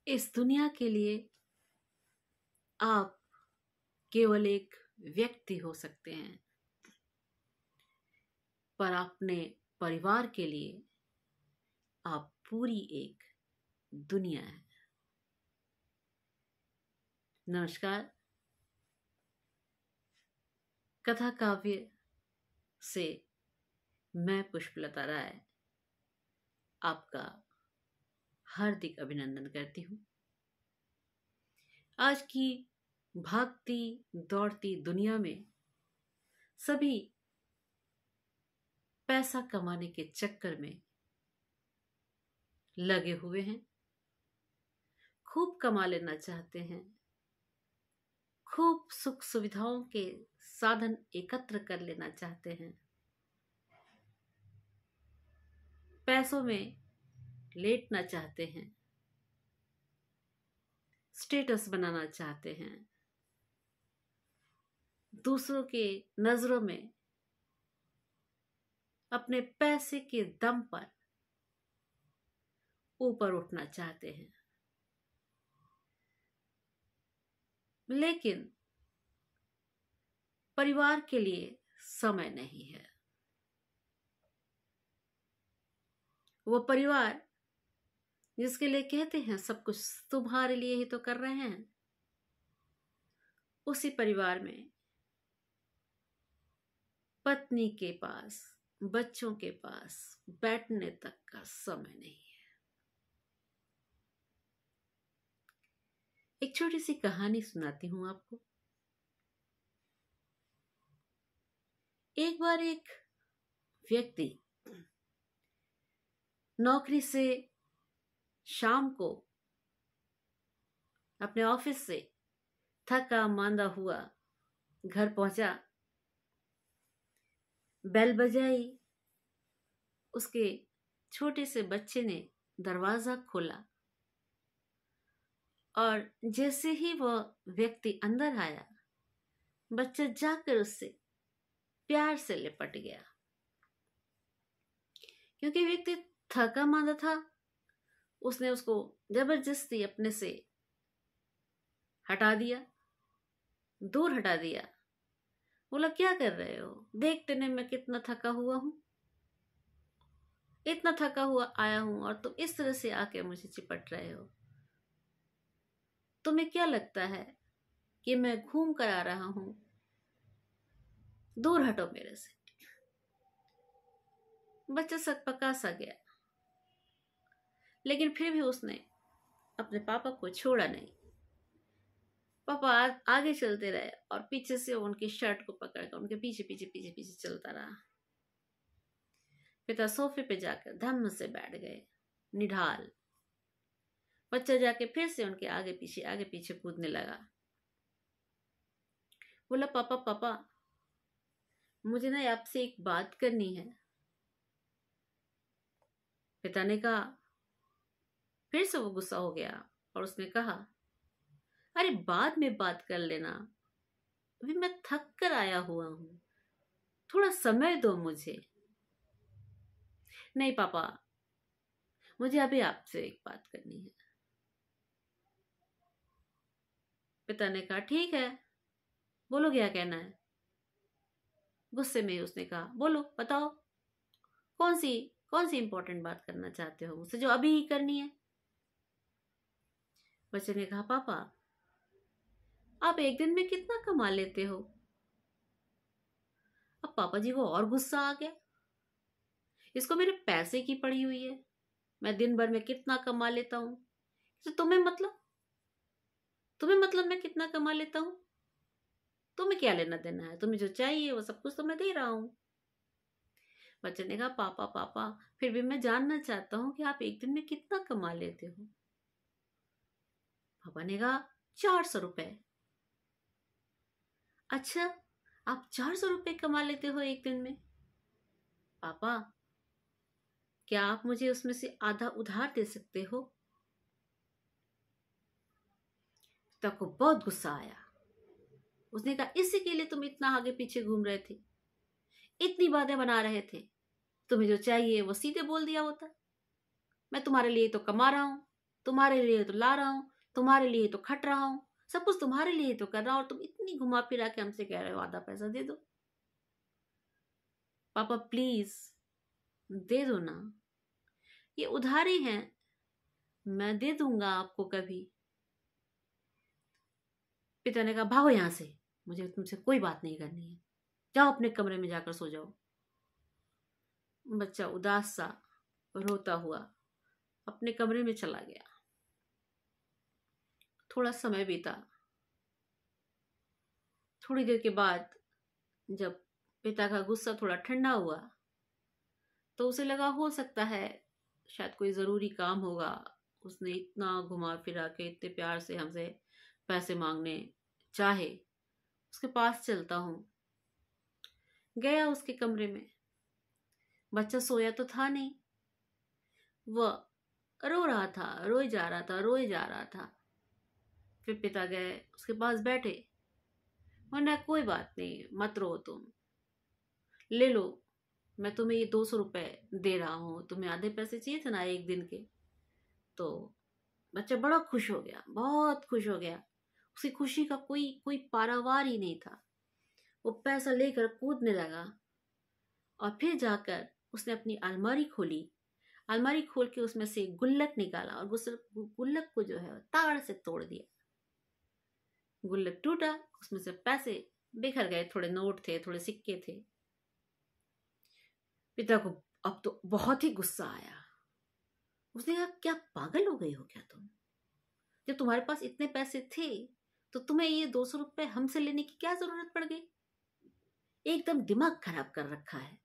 इस दुनिया के लिए आप केवल एक व्यक्ति हो सकते हैं, पर अपने परिवार के लिए आप पूरी एक दुनिया है। नमस्कार। कथा काव्य से मैं पुष्पलता राय आपका हार्दिक अभिनंदन करती हूँ। आज की भागती दौड़ती दुनिया में सभी पैसा कमाने के चक्कर में लगे हुए हैं, खूब कमा लेना चाहते हैं, खूब सुख सुविधाओं के साधन एकत्र कर लेना चाहते हैं, पैसों में लेटना चाहते हैं, स्टेटस बनाना चाहते हैं, दूसरों के नजरों में अपने पैसे के दम पर ऊपर उठना चाहते हैं। लेकिन परिवार के लिए समय नहीं है। वो परिवार जिसके लिए कहते हैं सब कुछ तुम्हारे लिए ही तो कर रहे हैं, उसी परिवार में पत्नी के पास, बच्चों के पास बैठने तक का समय नहीं है। एक छोटी सी कहानी सुनाती हूं आपको। एक बार एक व्यक्ति नौकरी से शाम को अपने ऑफिस से थका मांदा हुआ घर पहुंचा। बेल बजाई, उसके छोटे से बच्चे ने दरवाजा खोला और जैसे ही वह व्यक्ति अंदर आया, बच्चा जाकर उससे प्यार से लिपट गया। क्योंकि व्यक्ति थका मांदा था, उसने उसको जबरदस्ती अपने से हटा दिया, दूर हटा दिया। बोला, क्या कर रहे हो? देखते नहीं मैं कितना थका हुआ हूं, इतना थका हुआ आया हूं और तुम इस तरह से आके मुझे चिपट रहे हो। तुम्हें क्या लगता है कि मैं घूम कर आ रहा हूं? दूर हटो मेरे से। बच्चा सकपका सा गया, लेकिन फिर भी उसने अपने पापा को छोड़ा नहीं। पापा आगे चलते रहे और पीछे से उनकी शर्ट को पकड़कर उनके पीछे पीछे पीछे पीछे चलता रहा। पिता सोफे पे जाकर धम्म से बैठ गए, निढाल। बच्चा जाके फिर से उनके आगे पीछे कूदने लगा। बोला, पापा पापा, मुझे ना आपसे एक बात करनी है। पिता ने कहा। फिर से वो गुस्सा हो गया और उसने कहा, अरे बाद में बात कर लेना, अभी मैं थक कर आया हुआ हूं, थोड़ा समय दो मुझे। नहीं पापा, मुझे अभी आपसे एक बात करनी है। पिता ने कहा, ठीक है, बोलो क्या कहना है। गुस्से में उसने कहा, बोलो, बताओ, कौन सी इंपॉर्टेंट बात करना चाहते हो मुझसे, जो अभी ही करनी है। बच्चे ने कहा, पापा, आप एक दिन में कितना कमा लेते हो? अब पापा जी को और गुस्सा आ गया। इसको मेरे पैसे की पड़ी हुई है, मैं दिन भर में कितना कमा लेता हूं, तो तुम्हें मतलब मैं कितना कमा लेता हूं? तुम्हें क्या लेना देना है? तुम्हें जो चाहिए वो सब कुछ तो मैं दे रहा हूं। बच्चे ने कहा, पापा पापा, फिर भी मैं जानना चाहता हूं कि आप एक दिन में कितना कमा लेते हो। पापा ने कहा, 400 रुपए। अच्छा, आप 400 रुपए कमा लेते हो एक दिन में? पापा, क्या आप मुझे उसमें से आधा उधार दे सकते हो? तब को बहुत गुस्सा आया। उसने कहा, इसी के लिए तुम इतना आगे पीछे घूम रहे थे, इतनी बातें बना रहे थे? तुम्हें जो चाहिए वो सीधे बोल दिया होता। मैं तुम्हारे लिए तो कमा रहा हूं, तुम्हारे लिए तो ला रहा हूँ, तुम्हारे लिए तो खट रहा हूँ, सब कुछ तुम्हारे लिए तो कर रहा हूँ, और तुम इतनी घुमा फिरा के हमसे कह रहे हो आधा पैसा दे दो। पापा प्लीज दे दो ना, ये उधारी है, मैं दे दूंगा आपको कभी। पिता ने कहा भागो यहां से, मुझे तुमसे कोई बात नहीं करनी है, जाओ अपने कमरे में जाकर सो जाओ। बच्चा उदास सा रोता हुआ अपने कमरे में चला गया। थोड़ा समय बीता। थोड़ी देर के बाद जब पिता का गुस्सा थोड़ा ठंडा हुआ तो उसे लगा हो सकता है शायद कोई जरूरी काम होगा, उसने इतना घुमा फिरा के इतने प्यार से हमसे पैसे मांगने चाहे, उसके पास चलता हूं। गया उसके कमरे में। बच्चा सोया तो था नहीं, वह रो रहा था, रोए जा रहा था, रोए जा रहा था। फिर पिता गए उसके पास बैठे, वरना कोई बात नहीं, मत रो, तुम ले लो, मैं तुम्हें ये 200 रुपए दे रहा हूँ, तुम्हें आधे पैसे चाहिए थे ना एक दिन के। तो बच्चा बड़ा खुश हो गया, बहुत खुश हो गया। उसकी खुशी का कोई कोई पारावार ही नहीं था। वो पैसा लेकर कूदने लगा और फिर जाकर उसने अपनी अलमारी खोली। अलमारी खोल के उसमें से गुल्लक निकाला और गुल्लक को जो है ताड़ से तोड़ दिया। गुल्लक टूटा, उसमें से पैसे बिखर गए, थोड़े नोट थे, थोड़े सिक्के थे। पिता को अब तो बहुत ही गुस्सा आया। उसने कहा क्या पागल हो गई हो क्या तुम? जब तुम्हारे पास इतने पैसे थे तो तुम्हें ये 200 रुपए हमसे लेने की क्या जरूरत पड़ गई? एकदम दिमाग खराब कर रखा है।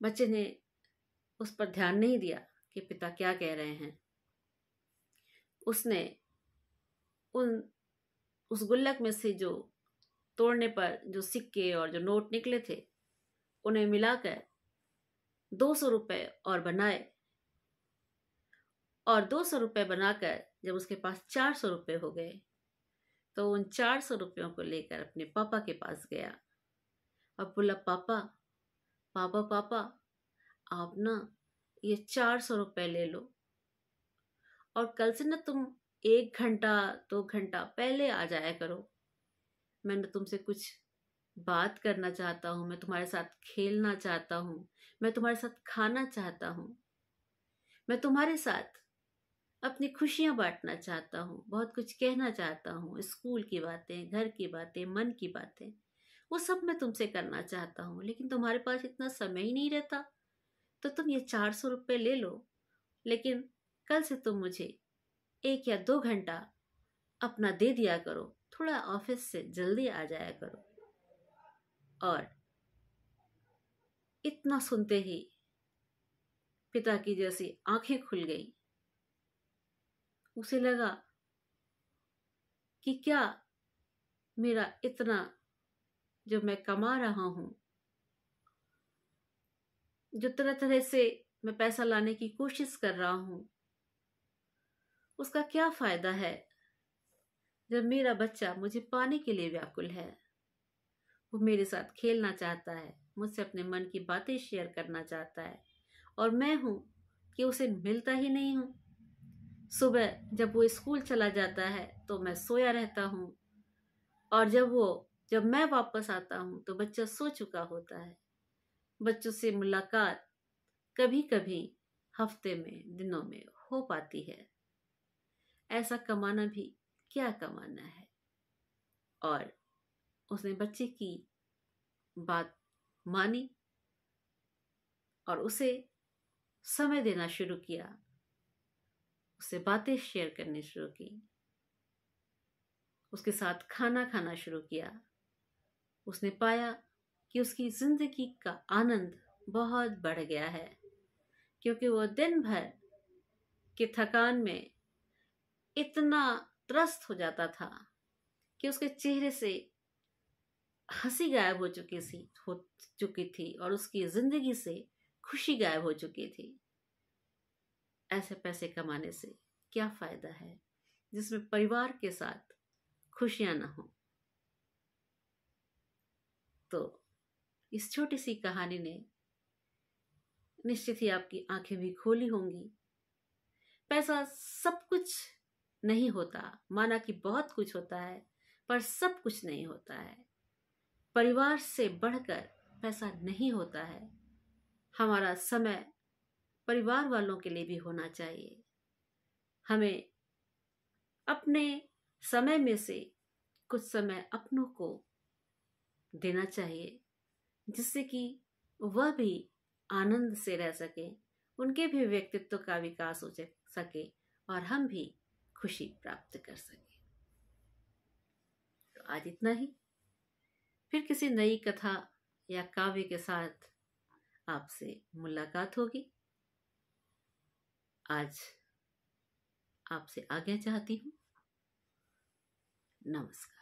बच्चे ने उस पर ध्यान नहीं दिया कि पिता क्या कह रहे हैं। उसने उस गुल्लक में से जो तोड़ने पर जो सिक्के और जो नोट निकले थे उन्हें मिलाकर 200 रुपए और बनाए, और 200 रुपए बनाकर जब उसके पास 400 रुपए हो गए तो उन 400 रुपयों को लेकर अपने पापा के पास गया। अब बोला पापा पापा पापा, आप ना ये 400 रुपए ले लो, और कल से ना तुम 1 घंटा 2 घंटा पहले आ जाया करो। मैंने तुमसे कुछ बात करना चाहता हूँ, मैं तुम्हारे साथ खेलना चाहता हूँ, मैं तुम्हारे साथ खाना चाहता हूँ, मैं तुम्हारे साथ अपनी खुशियां बांटना चाहता हूँ, बहुत कुछ कहना चाहता हूँ, स्कूल की बातें, घर की बातें, मन की बातें, वो सब मैं तुमसे करना चाहता हूँ, लेकिन तुम्हारे पास इतना समय ही नहीं रहता। तो तुम ये 400 रुपये ले लो, लेकिन कल से तुम मुझे 1 या 2 घंटा अपना दे दिया करो, थोड़ा ऑफिस से जल्दी आ जाया करो। और इतना सुनते ही पिता की जैसी आंखें खुल गई। उसे लगा कि क्या मेरा इतना जो मैं कमा रहा हूं, जो तरह तरह से मैं पैसा लाने की कोशिश कर रहा हूं, उसका क्या फायदा है जब मेरा बच्चा मुझे पाने के लिए व्याकुल है। वो मेरे साथ खेलना चाहता है, मुझसे अपने मन की बातें शेयर करना चाहता है, और मैं हूं कि उसे मिलता ही नहीं हूं। सुबह जब वो स्कूल चला जाता है तो मैं सोया रहता हूं, और जब मैं वापस आता हूं तो बच्चा सो चुका होता है। बच्चों से मुलाकात कभी कभी हफ्ते में, दिनों में हो पाती है। ऐसा कमाना भी क्या कमाना है। और उसने बच्चे की बात मानी और उसे समय देना शुरू किया, उससे बातें शेयर करनी शुरू की, उसके साथ खाना खाना शुरू किया। उसने पाया कि उसकी जिंदगी का आनंद बहुत बढ़ गया है, क्योंकि वो दिन भर के थकान में इतना त्रस्त हो जाता था कि उसके चेहरे से हंसी गायब हो चुकी थी और उसकी जिंदगी से खुशी गायब हो चुकी थी। ऐसे पैसे कमाने से क्या फायदा है जिसमें परिवार के साथ खुशियां ना हो। तो इस छोटी सी कहानी ने निश्चित ही आपकी आंखें भी खोली होंगी पैसा सब कुछ नहीं होता, माना कि बहुत कुछ होता है, पर सब कुछ नहीं होता है। परिवार से बढ़कर पैसा नहीं होता है। हमारा समय परिवार वालों के लिए भी होना चाहिए। हमें अपने समय में से कुछ समय अपनों को देना चाहिए, जिससे कि वह भी आनंद से रह सके, उनके भी व्यक्तित्व का विकास हो सके और हम भी खुशी प्राप्त कर सके। तो आज इतना ही। फिर किसी नई कथा या काव्य के साथ आपसे मुलाकात होगी। आज आपसे आज्ञा चाहती हूँ। नमस्कार।